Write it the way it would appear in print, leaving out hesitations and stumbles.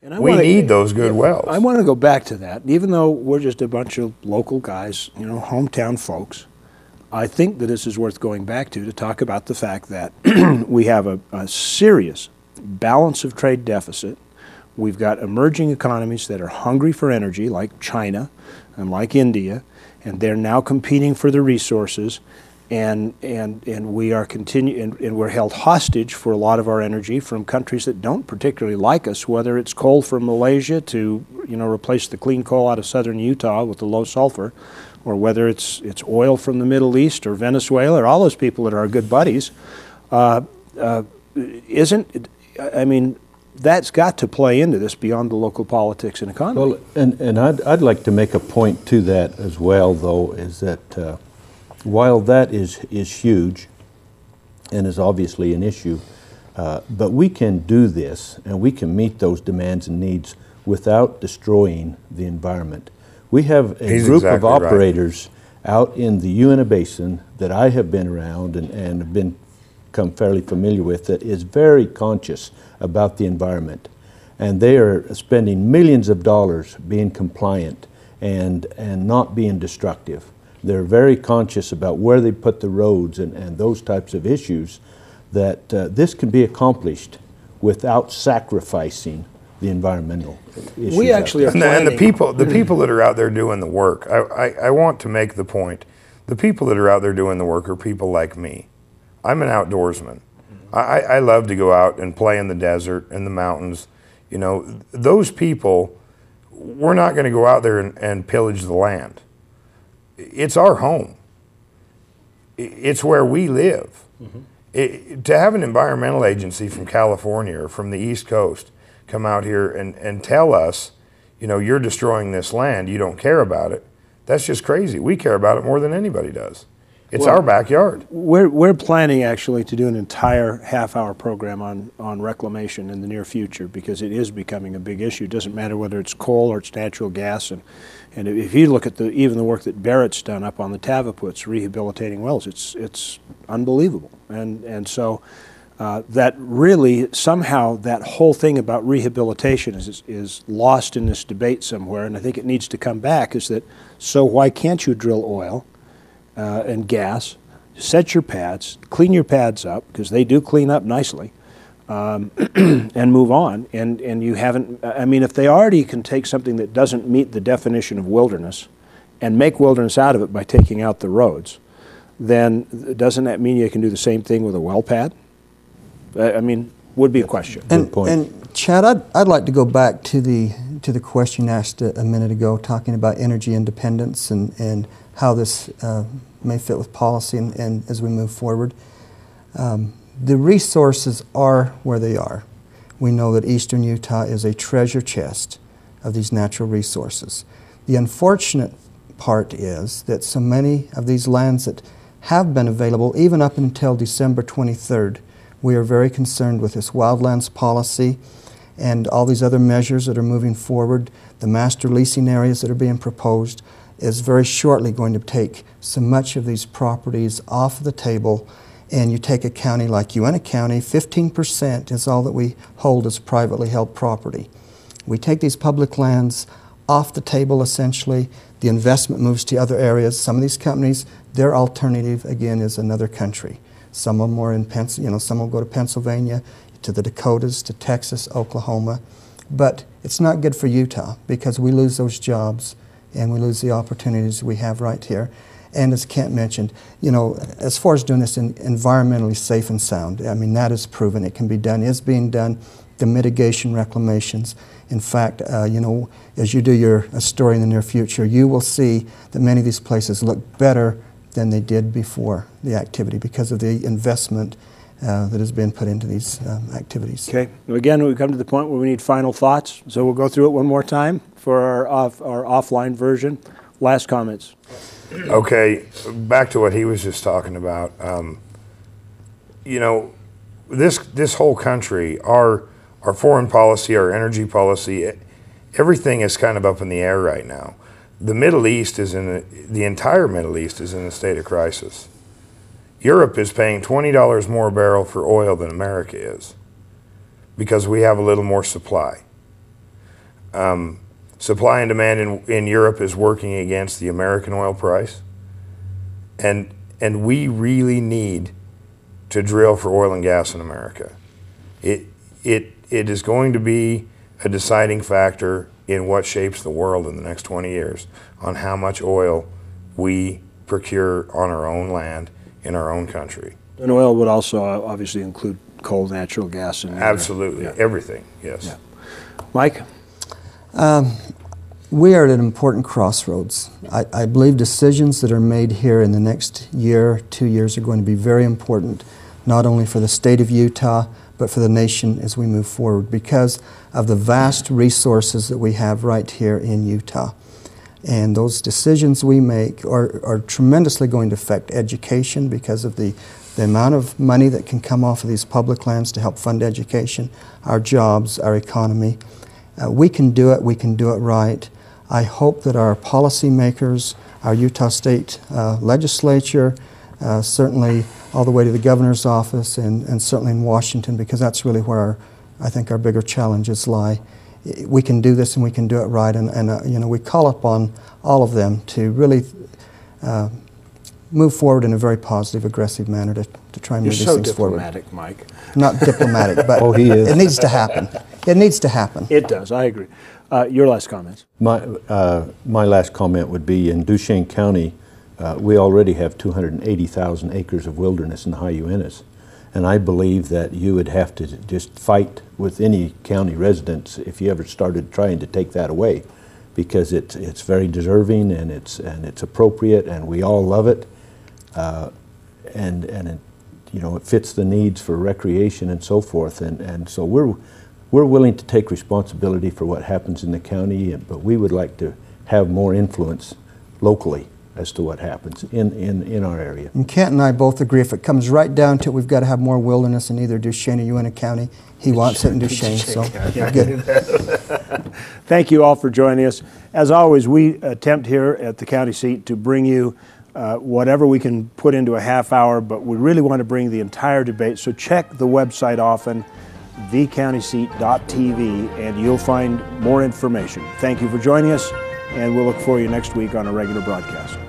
We need those good wells. I want to go back to that. Even though we're just a bunch of local guys, hometown folks, I think that this is worth going back to talk about the fact that we have a serious balance of trade deficit. We've got emerging economies that are hungry for energy, like China and like India, and they're now competing for the resources. And we are and we're held hostage for a lot of our energy from countries that don't particularly like us, whether it's coal from Malaysia to replace the clean coal out of southern Utah with the low sulfur, or whether it's oil from the Middle East or Venezuela or all those people that are our good buddies. That's got to play into this beyond the local politics and economy. Well, and I'd like to make a point to that as well, though, is that while that is huge and is obviously an issue, but we can do this and we can meet those demands and needs without destroying the environment. We have a group of operators out in the Uinta Basin that I have been around and have become fairly familiar with that is very conscious about the environment. And they are spending millions of dollars being compliant and not being destructive. They're very conscious about where they put the roads and those types of issues, that this can be accomplished without sacrificing the environmental issues. We actually are and the people that are out there doing the work, I want to make the point, the people that are out there doing the work are people like me. I'm an outdoorsman. I love to go out and play in the desert, in the mountains. Those people, we're not going to go out there and pillage the land. It's our home. It's where we live. Mm-hmm. To have an environmental agency from California or from the East Coast come out here and tell us, you're destroying this land, you don't care about it, that's just crazy. We care about it more than anybody does. It's our backyard. We're planning actually to do an entire half-hour program on reclamation in the near future, because it is becoming a big issue. It doesn't matter whether it's coal or it's natural gas. And if you look at even the work that Barrett's done up on the Tavaputs, rehabilitating wells, it's unbelievable. And so that really, somehow, that whole thing about rehabilitation is lost in this debate somewhere, and I think it needs to come back, is that, so why can't you drill oil and gas, set your pads, clean your pads up, because they do clean up nicely, and move on. And you haven't, if they already can take something that doesn't meet the definition of wilderness and make wilderness out of it by taking out the roads, then doesn't that mean you can do the same thing with a well pad? Would be a question. And Chad, I'd like to go back to the question asked a minute ago, talking about energy independence and how this may fit with policy and as we move forward. The resources are where they are. We know that eastern Utah is a treasure chest of these natural resources. The unfortunate part is that so many of these lands that have been available, even up until December 23rd, we are very concerned with this wildlands policy and all these other measures that are moving forward. The master leasing areas that are being proposed is very shortly going to take so much of these properties off the table. And you take a county like Uinta County, 15% is all that we hold as privately held property. We take these public lands off the table essentially. The investment moves to other areas. Some of these companies, their alternative again is another country. Some of them are in some will go to Pennsylvania, to the Dakotas, to Texas, Oklahoma. But it's not good for Utah, because we lose those jobs and we lose the opportunities we have right here. And as Kent mentioned, as far as doing this environmentally safe and sound, that is proven. It can be done, is being done. The mitigation reclamations. In fact, as you do a story in the near future, you will see that many of these places look better than they did before the activity because of the investment that has been put into these activities. Okay. Again, we come to the point where we need final thoughts, so we'll go through it one more time for our offline version. Last comments. Okay, back to what he was just talking about. This whole country, our foreign policy, our energy policy, everything is kind of up in the air right now. The Middle East the entire Middle East is in a state of crisis. Europe is paying $20 more a barrel for oil than America is, because we have a little more supply. supply and demand in Europe is working against the American oil price, and we really need to drill for oil and gas in America. It is going to be a deciding factor in what shapes the world in the next 20 years on how much oil we procure on our own land in our own country. And oil would also obviously include coal, natural gas, and absolutely everything. Yes. Yeah. Mike? We are at an important crossroads. I believe decisions that are made here in the next year, 2 years, are going to be very important, not only for the state of Utah, but for the nation as we move forward, because of the vast resources that we have right here in Utah. And those decisions we make are tremendously going to affect education because of the amount of money that can come off of these public lands to help fund education, our jobs, our economy. We can do it right. I hope that our policymakers, our Utah State Legislature, certainly all the way to the governor's office and certainly in Washington, because that's really where I think our bigger challenges lie. We can do this and we can do it right, and we call upon all of them to really move forward in a very positive, aggressive manner to try and move these things forward. You're so diplomatic, Mike. Not diplomatic, but Oh, he is. It needs to happen. It needs to happen. It does, I agree. Your last comments? My last comment would be in Duchesne County, we already have 280,000 acres of wilderness in the high Uintas. And I believe that you would have to just fight with any county residents if you ever started trying to take that away, because it's very deserving and it's appropriate and we all love it, and it fits the needs for recreation and so forth, and so we're willing to take responsibility for what happens in the county, but we would like to have more influence locally as to what happens in our area. And Kent and I both agree, if it comes right down to it, we've got to have more wilderness in either Duchesne or Uinta County. He wants it in Duchesne, so good. Thank you all for joining us. As always, we attempt here at the county seat to bring you whatever we can put into a half hour, but we really want to bring the entire debate. So check the website often, thecountyseat.tv, and you'll find more information. Thank you for joining us, and we'll look for you next week on a regular broadcast.